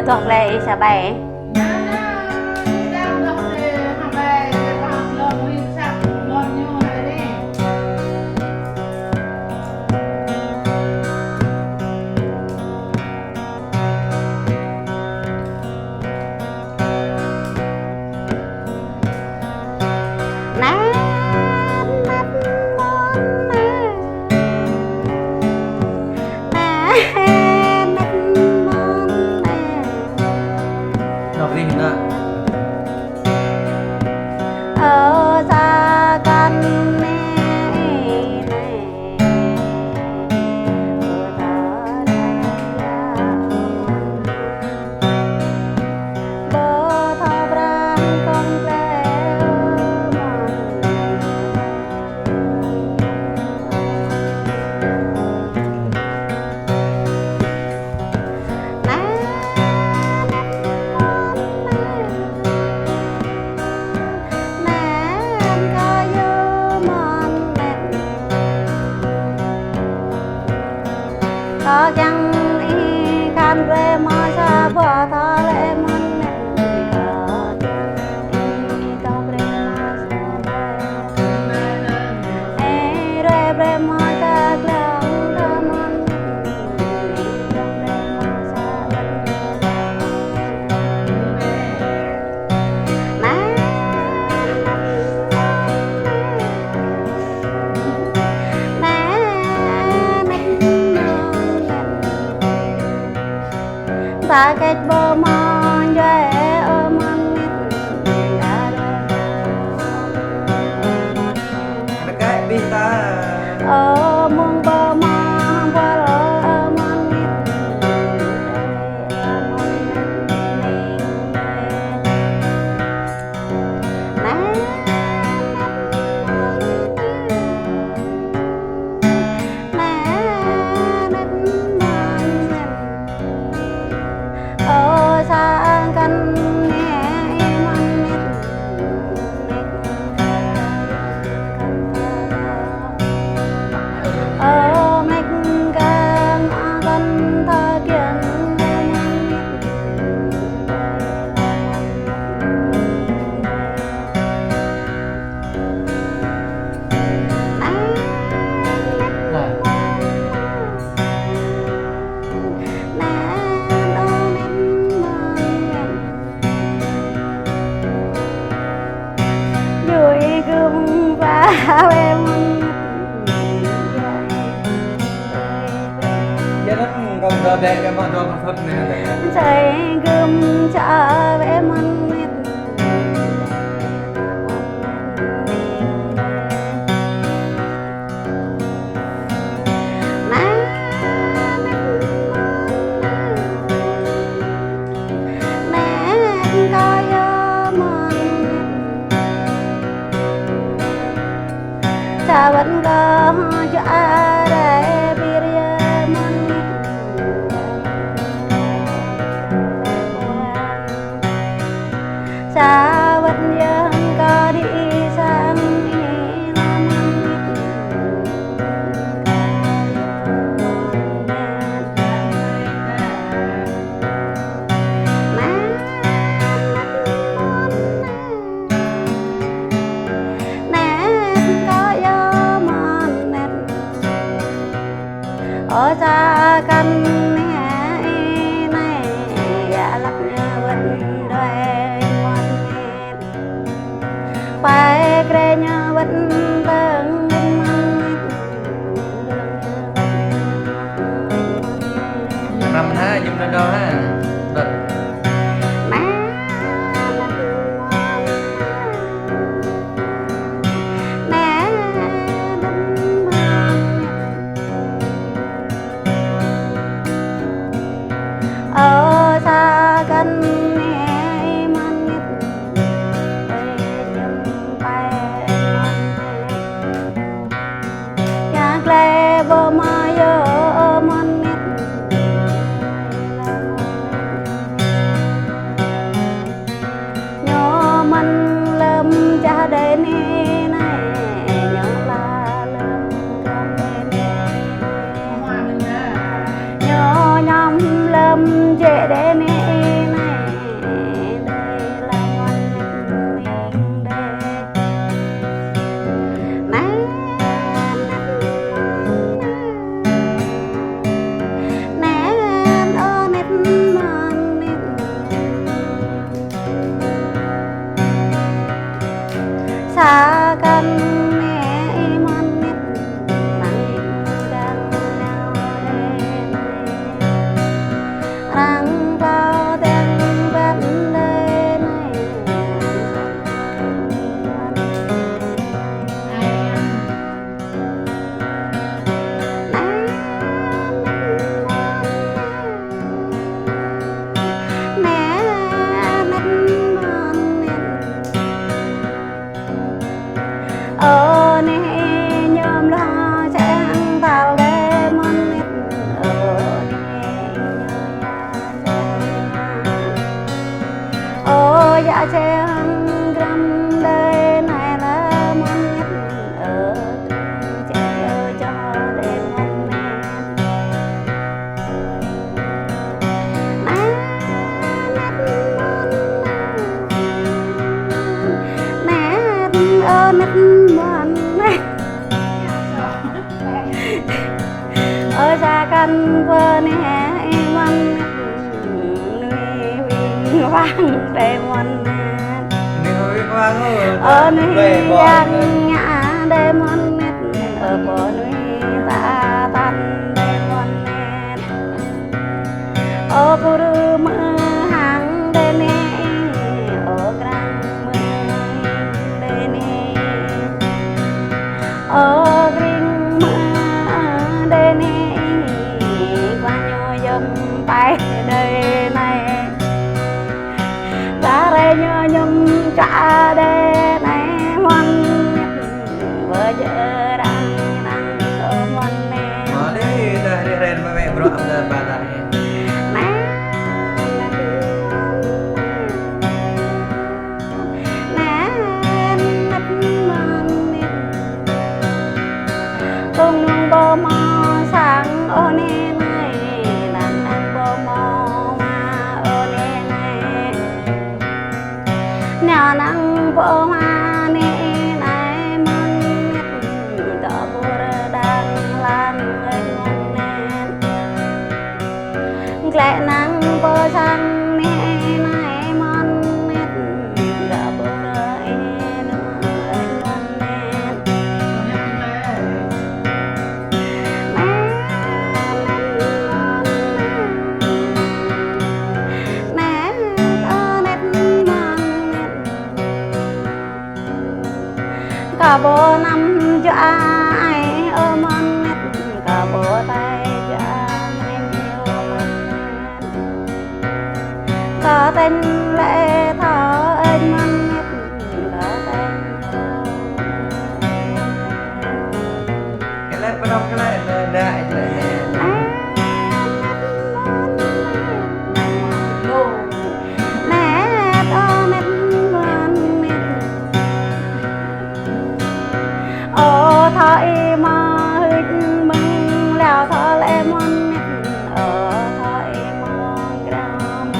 thuộc lại sẽ bày ở xa căn có chăng khăn rê mơ xa bỏ thọ lệ mân có chăng có rê mơ xa rê rê mơ xa lòng thơ mân rê mơ xa ta kết bơ mòn dễ ở mòn cái bi ta ở mong bơ mòn qua ở mòn ở xa căn ở mạch càng căn ta kiến vui gương và em giờ nó còn giờ đẹp em còn cho con phật này chạy gươm trả về mân mệt cha vẫn có cho ai để biria mân cha vẫnยังcó đi sang xa căn mẹ mòn nét nắng đang nhau đêm răng vào đêm vắt lên ở nè nhôm lo chẳng tao để mòn nét ở nè ô dạ chẳng gram đây này là mòn nét ở chạy cho để mòn nét ở nét mòn nét ở xa căn vơ nè mòn nét vang để mòn nét Nên hối vang ở ơi nơi giang nhã để mòn nét ở bờ núi ta tan để mòn nét ở cô đưa mơ hàng để nè ở grang mơ để nè ở green mơ để nè qua nhô dâm tay đây này ta đây nhô nhâm trả để này ngoan vợ vợ đang ở ngoan nè Mà đi dah di ren mẹ bro amda batarnya. Tung nung bò mò sáng ô nê này làm ăn bò mò mà ô nê này nhà năng bò mà nê này mong nét đỏ bùa đang lan lên ngon nét lệ năng bò sang nê này mong nét đỏ bùa lên ngon nét cả bộ năm cho ai ôm anh nét cả bộ tay cho ai ôm anh nét có tên lệ thọ anh anh nét có tên Cái lại bắt đầu cái lại là đại lại. nét ô nét ngoan nét ô thoi mà hít mừng leo thọ lệ mòn nét ô thoi mà gram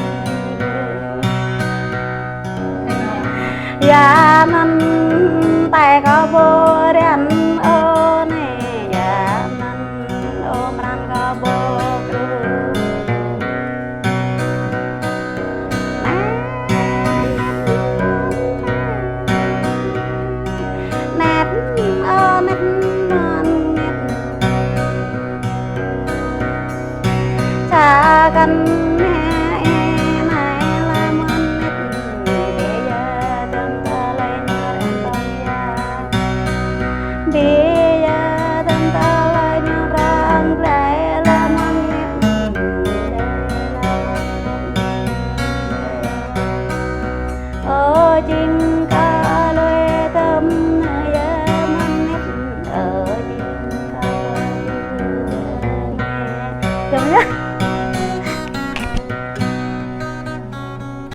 ya năn tay có vô